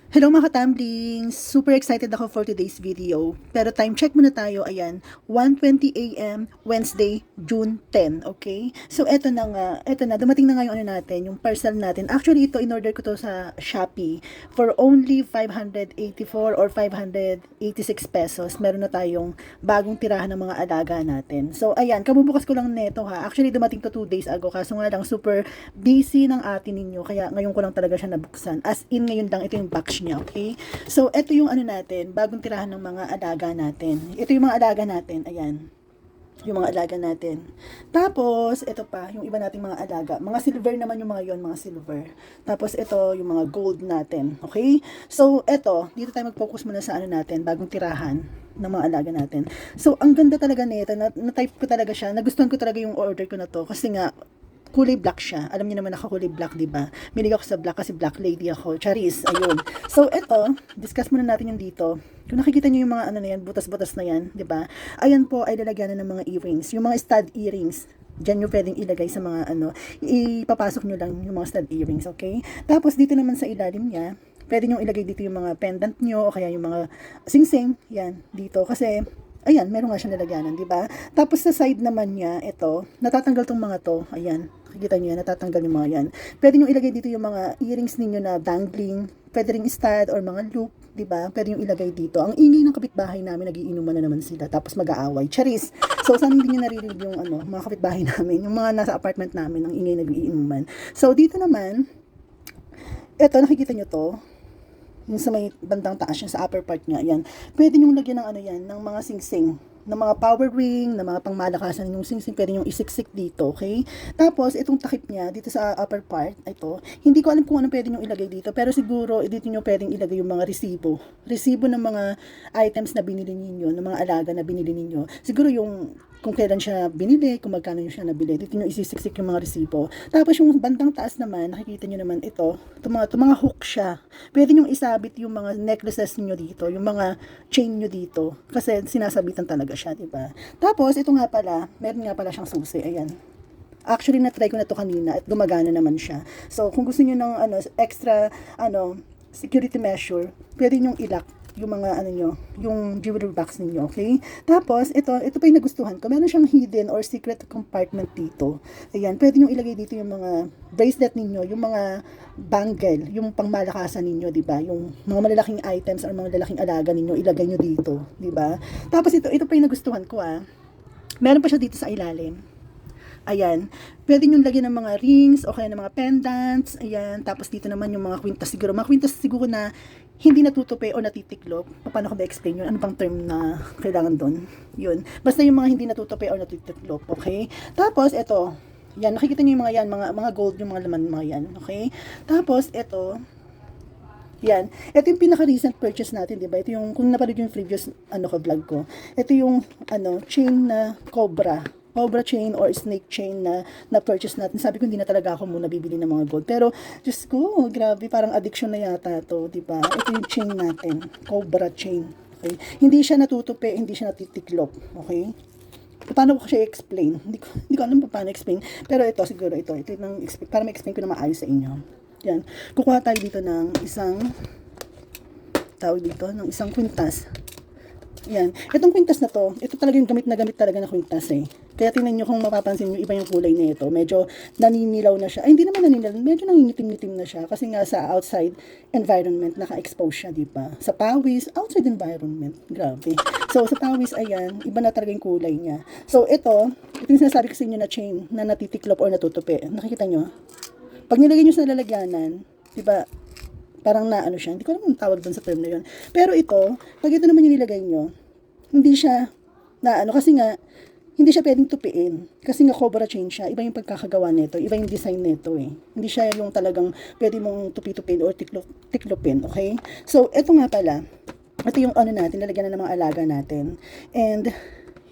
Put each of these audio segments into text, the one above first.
Hello mga katamblings! Super excited ako for today's video. Pero time check muna tayo, ayan, 1:20 a.m. Wednesday, June 10, okay? So eto na nga, dumating na nga yung ano natin, yung parcel natin. Actually, ito in-order ko to sa Shopee for only 584 or 586 pesos. Meron na tayong bagong tirahan ng mga alaga natin. So ayan, kabubukas ko lang neto ha. Actually, dumating to 2 days ago, kaso nga lang super busy ng atin ninyo, kaya ngayon ko lang talaga siya nabuksan. As in, ngayon lang, ito yung box niya, okay? So, ito yung ano natin, bagong tirahan ng mga alaga natin. Ito yung mga alaga natin, ayan. Yung mga alaga natin. Tapos, ito pa, yung iba nating mga alaga. Mga silver naman yung mga yon, mga silver. Tapos, ito, yung mga gold natin, okay? So, ito, dito tayo mag-focus muna sa ano natin, bagong tirahan ng mga alaga natin. So, ang ganda talaga nito, na-type ko talaga siya, nagustuhan ko talaga yung order ko na to, kasi nga, kulay black siya. Alam niyo naman ako kulay black, di ba? Milig ako sa black kasi black lady ako. Charis, ayun. So, eto, discuss muna natin yung dito. Kung nakikita niyo yung mga ano na yan, butas-butas na yan, di ba? Ayan po ay lalagyan na ng mga earrings. Yung mga stud earrings. Diyan nyo pwedeng ilagay sa mga ano, ipapasok nyo lang yung mga stud earrings, okay? Tapos, dito naman sa ilalim niya, pwede nyo ilagay dito yung mga pendant nyo o kaya yung mga sing-sing. Yan, dito. Kasi, ayan, meron nga siya nilagyanan, di ba? Tapos sa side naman niya, ito, natatanggal tong mga to. Ayan, nakikita niyo yan, natatanggal yung mga yan. Pwede niyo ilagay dito yung mga earrings ninyo na dangling, pwede ring stud or mga loop, di ba? Pwede yung ilagay dito. Ang ingay ng kapitbahay namin, nagiinuman na naman sila, tapos mag-aaway. Charis! So, sana hindi niyo naririnig yung ano, mga kapitbahay namin, yung mga nasa apartment namin, ang ingay nagiinuman. So, dito naman, ito, nakikita niyo to, yung sa may bandang taas niya, sa upper part niya, yan. Pwede nyo lagyan ng ano yan, ng mga sing-sing, ng mga power ring, ng mga pangmalakasan yung sing-sing, pwede nyo isiksik dito, okay? Tapos, itong takip niya, dito sa upper part, ito, hindi ko alam kung ano pwede nyo ilagay dito, pero siguro, dito nyo pwedeng ilagay yung mga resibo. Resibo ng mga items na binili ninyo, ng mga alaga na binili ninyo. Siguro yung kung kailan siya binili, kung magkano siya nabili. Dito nyo isisiksik yung mga resibo. Tapos yung bandang taas naman, nakikita nyo naman ito, mga hook siya. Pwede nyo isabit yung mga necklaces nyo dito, yung mga chain nyo dito. Kasi sinasabitan talaga siya, di ba? Tapos, ito nga pala, meron nga pala siyang susi, ayan. Actually, na-try ko na to kanina at gumagana naman siya. So, kung gusto niyo ng ano, extra security measure, pwede niyo ilak yung mga ano nyo, yung jewelry box ninyo, okay? Tapos, ito pa yung nagustuhan ko. Meron siyang hidden or secret compartment dito. Ayan, pwede nyo ilagay dito yung mga bracelet ninyo, yung mga bangle, yung pangmalakasan ninyo, di ba? Yung mga malalaking items or mga malalaking alaga ninyo, ilagay nyo dito, di ba? Tapos, ito pa yung nagustuhan ko, Meron pa siya dito sa ilalim. Ayan. Pwede nyo lagyan ng mga rings o kaya ng mga pendants. Ayan. Tapos dito naman yung mga kwintas siguro. Mga kwintas siguro na hindi natutupi o natitiklop. Paano ko ba-explain yun? Ano pang term na kailangan doon? Yun. Basta yung mga hindi natutupi o natitiklop. Okay? Tapos, ito. Yan. Nakikita nyo yung mga yan. Mga gold yung mga laman mga yan. Okay? Tapos, ito. Yan. Ito yung pinaka-recent purchase natin, di ba? Ito yung, kung napanood yung previous, vlog ko. Ito yung, chain na cobra chain or snake chain na purchase natin. Sabi ko, hindi na talaga ako muna bibili ng mga gold. Pero, Diyos ko, grabe, parang addiction na yata to, di ba? Ito yung chain natin. Cobra chain. Okay? Hindi siya natutupi, hindi siya natitiklop. Okay? Paano ko siya explain? Hindi ko alam paano explain. Pero ito, siguro, ito para ma-explain ko na maayos sa inyo. Yan. Kukuha tayo dito ng isang kwintas. Yan. Itong kwintas na to, ito talaga yung gamit talaga na kwintas eh. Kaya tingnan nyo kung mapapansin nyo, iba yung kulay nito. Medyo naninilaw na siya. Ay, hindi naman naninilaw. Medyo nangingitim-ngitim na siya. Kasi nga sa outside environment, naka-expose siya, di ba? Sa pawis, outside environment. Grabe. So, sa pawis, ayan, iba na talaga yung kulay niya. So, ito yung sinasabi ko sa inyo na chain na natitiklop or natutupi. Nakikita nyo? Pag nilagay nyo sa lalagyanan, di ba, parang na ano siya. Hindi ko alam yung tawag doon sa term na yun. Pero ito, pag ito naman yung nilagay nyo, hindi siya na ano, kasi nga, hindi siya pwedeng tupiin. Kasi nga cobra chain siya. Iba yung pagkakagawa nito. Iba yung design nito eh. Hindi siya yung talagang pwede mong tupi-tupin or tiklopin. Okay? So, ito nga pala. Ito yung ano natin, lalagyan na ng mga alaga natin. And,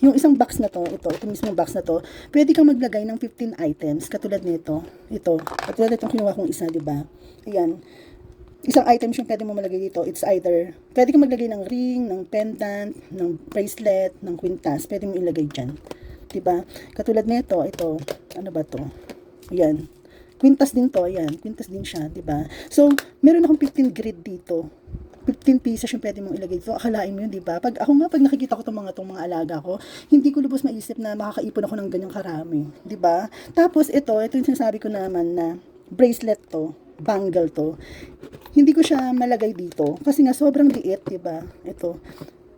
yung isang box na to, ito mismo box na to, pwede kang maglagay ng 15 items. Katulad nito. Ito. Katulad itong kinuha kong isa, diba? Ayan. Isang item yung pwede mo malagay dito. It's either, pwede kang maglagay ng ring, ng pendant, ng bracelet, ng kwintas. Pwede mo ilagay dyan. Diba? Katulad nito, ito, ano ba to? Yan. Quintas din to, ayan. Quintas din siya, di ba? So, meron akong 15 grid dito. 15 pieces yung pwede mong ilagay dito. Akalain mo yun, di ba? Pag nakikita ko tong mga alaga ko, hindi ko lubos maisip na makakaipon ako ng ganyang karami, di ba? Tapos ito yung sinasabi ko naman na bracelet to, bangle to. Hindi ko siya malagay dito kasi nga sobrang liit, di ba? Ito.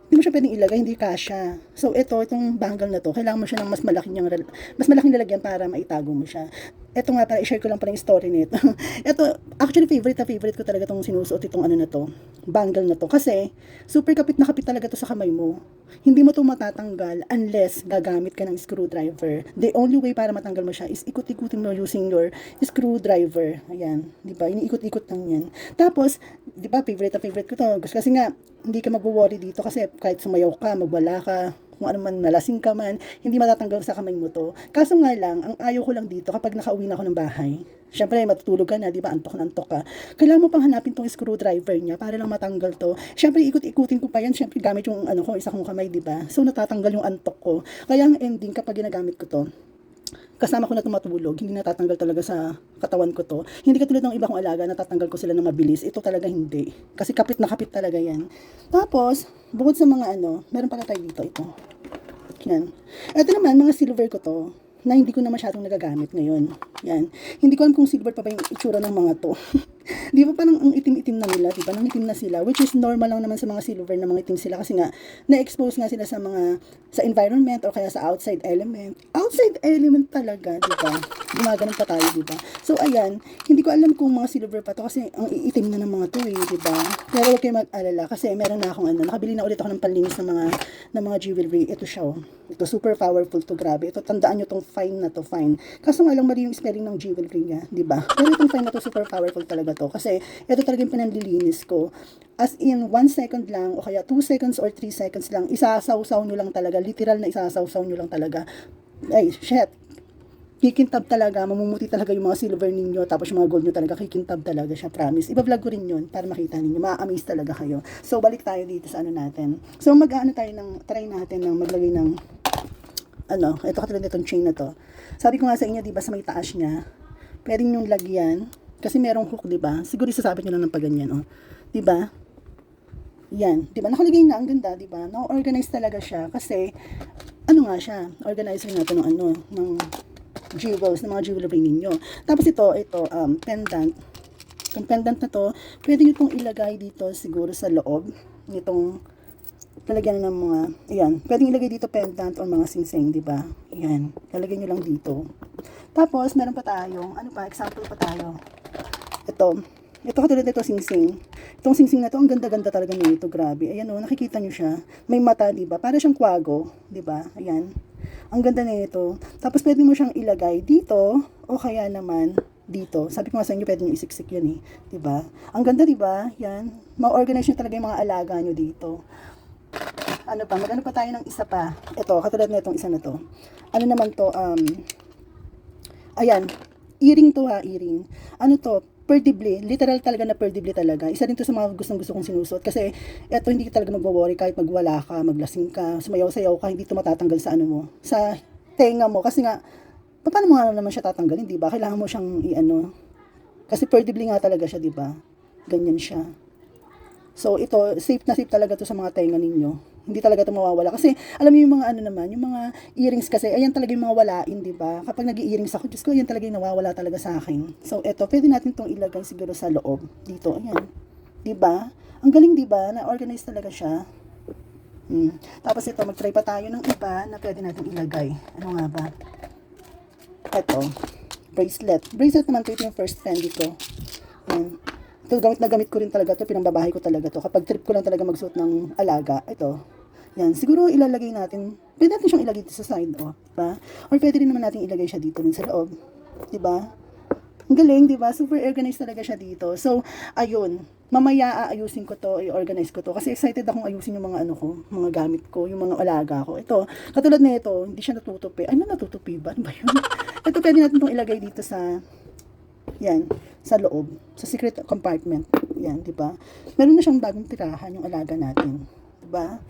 Hindi mo siya pwedeng ilagay, hindi kasya. So, itong bangle na to, kailangan mo siya ng mas malaking lalagyan para maitago mo siya. Ito nga, para i-share ko lang pala yung story nito. Ito, actually, favorite ko talaga itong sinusuot itong ano na to, bangle na to. Kasi, super kapit na kapit talaga to sa kamay mo. Hindi mo to matatanggal unless gagamit ka ng screwdriver. The only way para matanggal mo siya is ikot-ikutin mo using your screwdriver. Ayan, di ba? Iniikot-ikot lang yan. Tapos, di ba, favorite ko to. Kasi nga, hindi ka mag-worry dito kasi kahit sumayaw ka, magwala ka, kung ano man, nalasing ka man, hindi matatanggal sa kamay mo to. Kaso nga lang, ang ayaw ko lang dito kapag nakauwi na ako ng bahay. Syempre, matutulog ka na, di ba? Antok na antok ka. Kailangan mo pang hanapin tong screwdriver niya para lang matanggal to. Syempre, ikot-ikutin ko pa yan. Syempre, gamit yung isa kong kamay, di ba? So, natatanggal yung antok ko. Kaya ang ending, kapag ginagamit ko to, kasama ko na tumatulog, hindi natatanggal talaga sa katawan ko to. Hindi katulad ng iba kong alaga, natatanggal ko sila ng mabilis. Ito talaga hindi. Kasi kapit na kapit talaga yan. Tapos, bukod sa mga meron pala tayo dito, ito. Yan. Ito naman, mga silver ko to, na hindi ko na masyadong nagagamit ngayon. Yan. Hindi ko alam kung silver pa ba yung itsura ng mga to. Di ba parang ang itim-itim na nila, di ba? Nang itim na sila, which is normal lang naman sa mga silver na mga itim sila kasi nga na-expose nga sila sa environment o kaya sa outside element. Outside element talaga, di ba? Gumaganon pa tayo, di ba? So ayan, hindi ko alam kung mga silver pa to kasi ang iitim na ng mga to, di ba? Pero huwag kayo mag-alala kasi meron na akong nakabili na ulit ako ng panlinis ng mga jewelry. Ito siya, oh. Ito super powerful to, grabe. Ito tandaan niyo tong fine na to, fine. Kaso nga lang mali yung spelling ng jewelry niya, di ba? Pero itong fine na to super powerful talaga to kasi ito talaga yung pinanlilinis ko. As in 1 second lang o kaya 2 seconds or 3 seconds lang, isasawsaw nyo lang talaga, literal na isasawsaw nyo lang talaga. Ay, shit. Kikintab talaga, mamumuti talaga yung mga silver ninyo, tapos yung mga gold nyo talaga, kikintab talaga siya, promise. Iba-vlog ko rin yun para makita ninyo, ma-amaze talaga kayo. So, balik tayo dito sa natin. So, try natin ng maglagay ng, ito katulad nitong chain na to. Sabi ko nga sa inyo, di ba, sa may taas niya, pwedeng yung lagyan, kasi merong hook, di ba? Siguro isasabit nyo lang ng paganyan, oh. Di ba? Yan, di ba? Nakalagay na, ang ganda, di ba? Na-organize talaga siya, kasi, nga siya, organizer natin ng jewels, ng mga jewelry ninyo. Tapos ito, pendant. Yung pendant na to, pwede nyo itong ilagay dito siguro sa loob nitong lalagyan ng mga, ayan, pwedeng ilagay dito pendant o mga singsing, di ba? Ayan, lalagyan nyo lang dito. Tapos, meron pa tayong, example pa tayo. Ito katulad nito singsing. Itong singsing na to, ang ganda-ganda talaga nito, grabe. Ayan nakikita nyo siya. May mata, di ba? Para siyang kwago, di ba? Ayan. Ang ganda nito. Tapos pwede mo siyang ilagay dito o kaya naman dito. Sabi ko nga sa inyo, pwede nyo isiksik yan, di ba? Ang ganda, di ba? Yan. Ma-organize nyo talaga yung mga alaga nyo dito. Magano pa tayo ng isa pa. Ito, katulad na itong isa na to. Naman to, ayan, earring to, earring. Perdibli, literal talaga na perdibli talaga. Isa din to sa mga gustong-gusto kong sinusuot kasi eto hindi ka talaga magwo-worry kahit magwala ka, maglasing ka, sumayaw-sayaw ka, hindi to matatanggal sa sa tenga mo kasi nga paano mo nga naman siya tatanggalin, di ba? Kailangan mo siyang kasi perdibli nga talaga siya, di ba? Ganyan siya. So ito, safe na safe talaga to sa mga tenga ninyo. Hindi talaga ito mawawala. Kasi, alam niyo yung mga yung mga earrings kasi, ayan talaga yung mga walain, di ba? Kapag nag-earrings ako, Diyos ko, ayan talaga yung nawawala talaga sa akin. So, ito, pwede natin itong ilagay siguro sa loob. Dito, ayan. Di ba? Ang galing, di ba? Na-organize talaga siya. Tapos ito, mag-try pa tayo ng iba na pwede natin ilagay. Ano nga ba? Ito, bracelet. Bracelet naman ito yung first candy ko. Ayan. Ito, gamit na gamit ko rin talaga ito, pinambabahay ko talaga to. Kapag trip ko lang talaga magsuot ng alaga, ito. Yan, siguro ilalagay natin, pwede natin siyang ilagay dito sa side, diba? Or pwede rin naman natin ilagay siya dito rin sa loob, diba? Ang galing, diba? Super organized talaga siya dito. So, ayun, mamaya aayusin ko to, i-organize ko to. Kasi excited akong ayusin yung mga mga gamit ko, yung mga alaga ko. Ito, katulad na ito, hindi siya natutupi. Ay, natutupi ba? Ano ba yun? Ito, pwede natin itong ilagay dito sa yan, sa loob, sa secret compartment. Yan, 'di ba? Meron na siyang bagong tirahan yung alaga natin, 'di ba?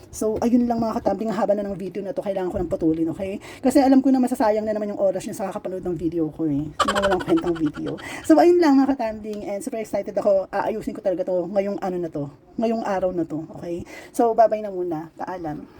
So, ayun lang mga katambling, haba na ng video na to, kailangan ko ng putulin, okay? Kasi alam ko na masasayang na naman yung oras nyo sa kakapanood ng video ko eh. Mga walang kwentang video. So, ayun lang mga katambling, and super excited ako. Aayusin ko talaga to ngayong ano na to, ngayong araw na to, okay? So, bye-bye na muna. Paalam.